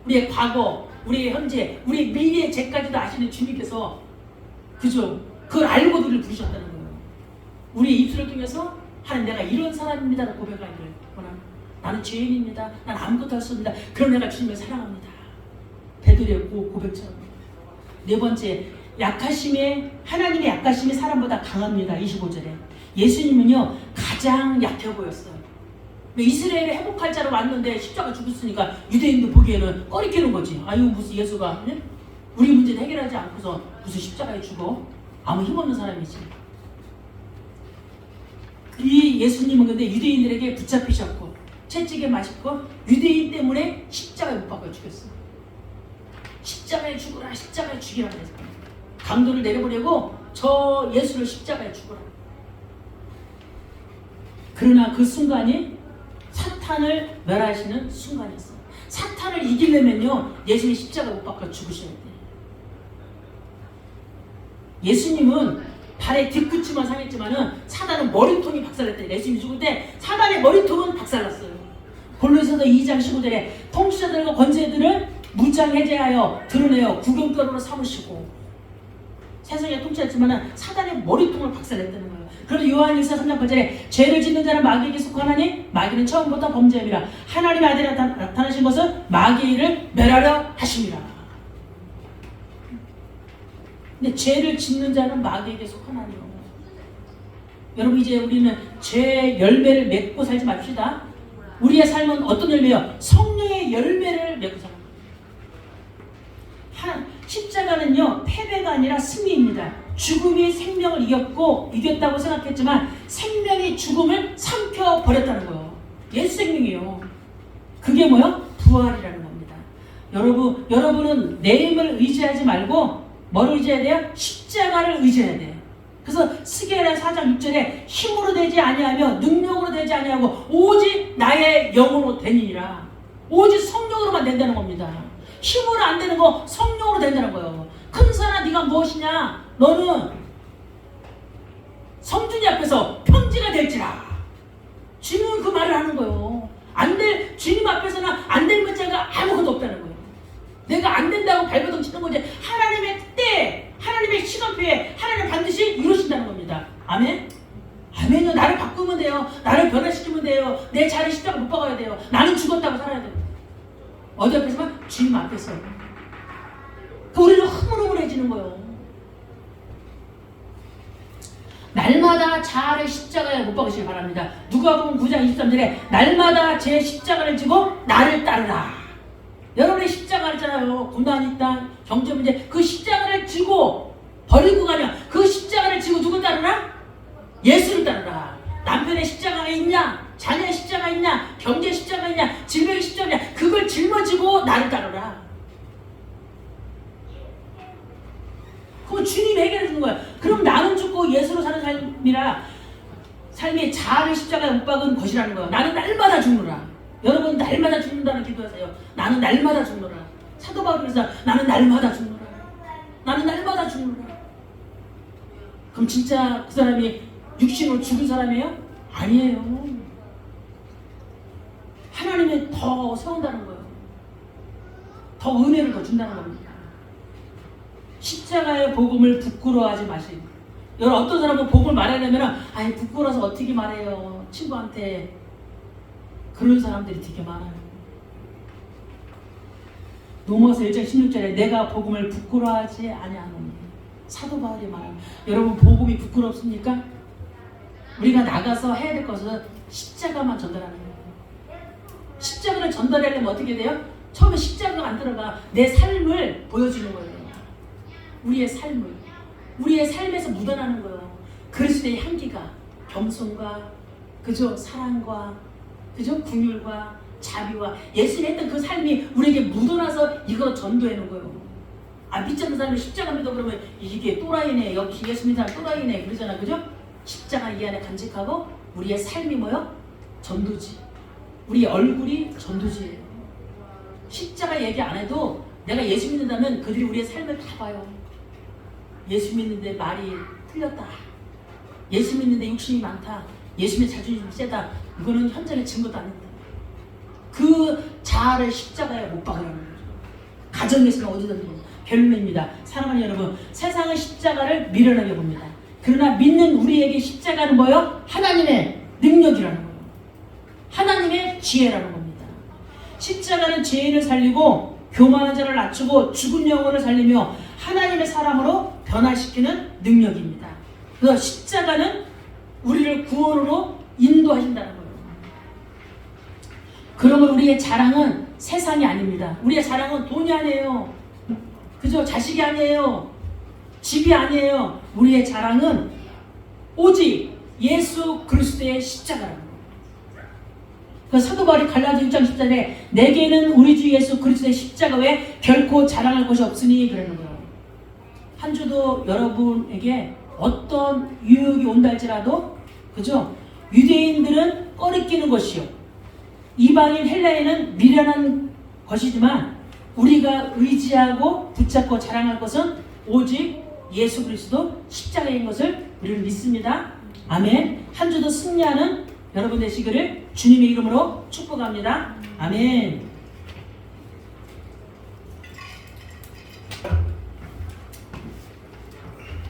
우리의 과거, 우리의 현재, 우리의 미래의 죄까지도 아시는 주님께서 그죠? 그걸 알고도 우리를 부르셨다는 거예요. 우리의 입술을 통해서 하나님 내가 이런 사람입니다라고 고백하기를 원합니다. 나는 죄인입니다. 난 아무것도 할 수 없습니다. 그럼 내가 주님을 사랑합니다. 베드로의 고백처럼. 네 번째, 하나님의 약하심이 사람보다 강합니다. 25절에 예수님은요 가장 약해 보였어요. 이스라엘에 회복할 자로 왔는데 십자가 죽었으니까 유대인도 보기에는 꺼리끼는 거지. 아유 무슨 예수가 우리 문제는 해결하지 않고서 무슨 십자가에 죽어? 아무 힘없는 사람이지. 이 예수님은 근데 유대인들에게 붙잡히셨고 채찍에 맞았고 유대인 때문에 십자가에 못 박아 죽였어. 십자가에 죽으라, 십자가에 죽이라 그랬어. 강도를 내려보려고 저 예수를 십자가에 죽으라. 그러나 그 순간이 사탄을 멸하시는 순간이었어요. 사탄을 이기려면요 예수님 십자가 못 박아 죽으셔야 돼요. 예수님은 발에 뒤꿈치만 상했지만은 사단은 머리통이 박살났대요. 예수님이 죽을 때 사단의 머리통은 박살났어요. 골로새서 2장 15절에 통치자들과 권세들을 무장해제하여 드러내어 구경거리로 삼으시고 세상에 통치했지만은 사단의 머리통을 박살냈다는 거예요. 그런데 요한일서 3장 8절에 죄를 짓는 자는 마귀에게 속하나니 마귀는 처음부터 범죄함이라 하나님의 아들이 나타나신 것은 마귀의 일을 멸하려 하심이라. 근데 죄를 짓는 자는 마귀에게 속하나니요. 여러분 이제 우리는 죄 열매를 맺고 살지 맙시다. 우리의 삶은 어떤 열매요? 성령의 열매를 맺고 살아요. 십자가는요 패배가 아니라 승리입니다. 죽음이 생명을 이겼다고 생각했지만 생명이 죽음을 삼켜버렸다는 거예요. 예수 생명이에요. 그게 뭐요? 부활이라는 겁니다. 여러분은 내 힘을 의지하지 말고 뭐를 의지해야 돼요? 십자가를 의지해야 돼요. 그래서 스게라 4장 6절에 힘으로 되지 아니하며 능력으로 되지 아니하고 오직 나의 영으로 되니라. 오직 성령으로만 된다는 겁니다. 힘으로 안 되는 거 성령으로 된다는 거예요. 큰 사람 네가 무엇이냐? 너는 성준이 앞에서 평지가 될지라. 주님은 그 말을 하는 거예요. 주님 앞에서는 안 될 문제가 아무것도 없다는 거예요. 내가 안 된다고 발버둥 치는 거지. 하나님의 때, 하나님의 시간표에 하나님 반드시 이루신다는 겁니다. 아멘? 아멘요. 나를 바꾸면 돼요. 나를 변화시키면 돼요. 내 자리 십자가 못 박아야 돼요. 나는 죽었다고 살아야 돼요. 어디 앞에서만? 주님 앞에서. 우리는 흐물흐물해지는 거예요. 날마다 자아를 십자가에 못 박으시기 바랍니다. 누가복음 9장 23절에 날마다 제 십자가를 지고 나를 따르라. 여러분의 십자가 있잖아요. 고난이 있다, 경제 문제. 그 십자가를 지고 버리고 가면 그 십자가를 지고 누굴 따르라? 예수를 따르라. 남편의 십자가가 있냐? 자녀의 십자가 있냐? 경제 십자가 있냐? 질병의 십자가 있냐? 그걸 짊어지고 나를 따르라. 자아를 십자가에 못 박은 것이라는 거예요. 나는 날마다 죽노라. 여러분 날마다 죽는다는 기도하세요. 나는 날마다 죽노라. 사도 바울에서 나는 날마다 죽노라. 나는 날마다 죽노라. 그럼 진짜 그 사람이 육신으로 죽은 사람이에요? 아니에요. 하나님이 더 세운다는 거예요. 더 은혜를 더 준다는 겁니다. 십자가의 복음을 부끄러워하지 마시고. 여러분 어떤 사람은 복음을 말하려면 아니 부끄러워서 어떻게 말해요 친구한테. 그런 사람들이 되게 많아요. 로마서 1장 16절에 내가 복음을 부끄러워하지 아니하노니. 사도 바울이 말해요. 여러분 복음이 부끄럽습니까? 우리가 나가서 해야 될 것은 십자가만 전달하는 거예요. 십자가를 전달하려면 어떻게 돼요? 처음에 십자가가 안 들어가 내 삶을 보여주는 거예요. 우리의 삶을. 우리의 삶에서 묻어나는 거예요. 그리스도의 향기가 겸손과 그죠? 사랑과 그죠? 긍휼과 자비와 예수님이 했던 그 삶이 우리에게 묻어나서 이거 전도하는 거예요. 아 믿지 않는 사람이 십자가 믿어 그러면 이게 또라이네 여기 예수 믿는 사람 또라이네 그러잖아. 그죠? 십자가 이 안에 간직하고 우리의 삶이 뭐요? 전도지. 우리의 얼굴이 전도지예요. 십자가 얘기 안 해도 내가 예수 믿는다면 그들이 우리의 삶을 다 봐요. 예수 믿는데 말이 틀렸다. 예수 믿는데 욕심이 많다. 예수 믿는 자존심이 세다. 이거는 현장의 증거도 아닙니다. 그 자아를 십자가에 못 박으라는 거죠. 가정에서는 어디든지 별로입니다. 사랑하는 여러분, 세상은 십자가를 미련하게 봅니다. 그러나 믿는 우리에게 십자가는 뭐예요? 하나님의 능력이라는 거예요. 하나님의 지혜라는 겁니다. 십자가는 죄인을 살리고 교만한 자를 낮추고 죽은 영혼을 살리며 하나님의 사람으로 변화시키는 능력입니다. 그래서 십자가는 우리를 구원으로 인도하신다는 거예요. 그러면 우리의 자랑은 세상이 아닙니다. 우리의 자랑은 돈이 아니에요. 그죠? 자식이 아니에요. 집이 아니에요. 우리의 자랑은 오직 예수 그리스도의 십자가라는 거예요. 그 사도 바울이 갈라디아 6장 10절에 내게는 우리 주 예수 그리스도의 십자가 외에 결코 자랑할 것이 없으니 그러는 거예요. 한 주도 여러분에게 어떤 유혹이 온다 할지라도 그죠? 유대인들은 꺼리끼는 것이요 이방인 헬라인은 미련한 것이지만 우리가 의지하고 붙잡고 자랑할 것은 오직 예수 그리스도 십자가인 것을 우리는 믿습니다. 아멘. 한 주도 승리하는 여러분 되시기를 주님의 이름으로 축복합니다. 아멘.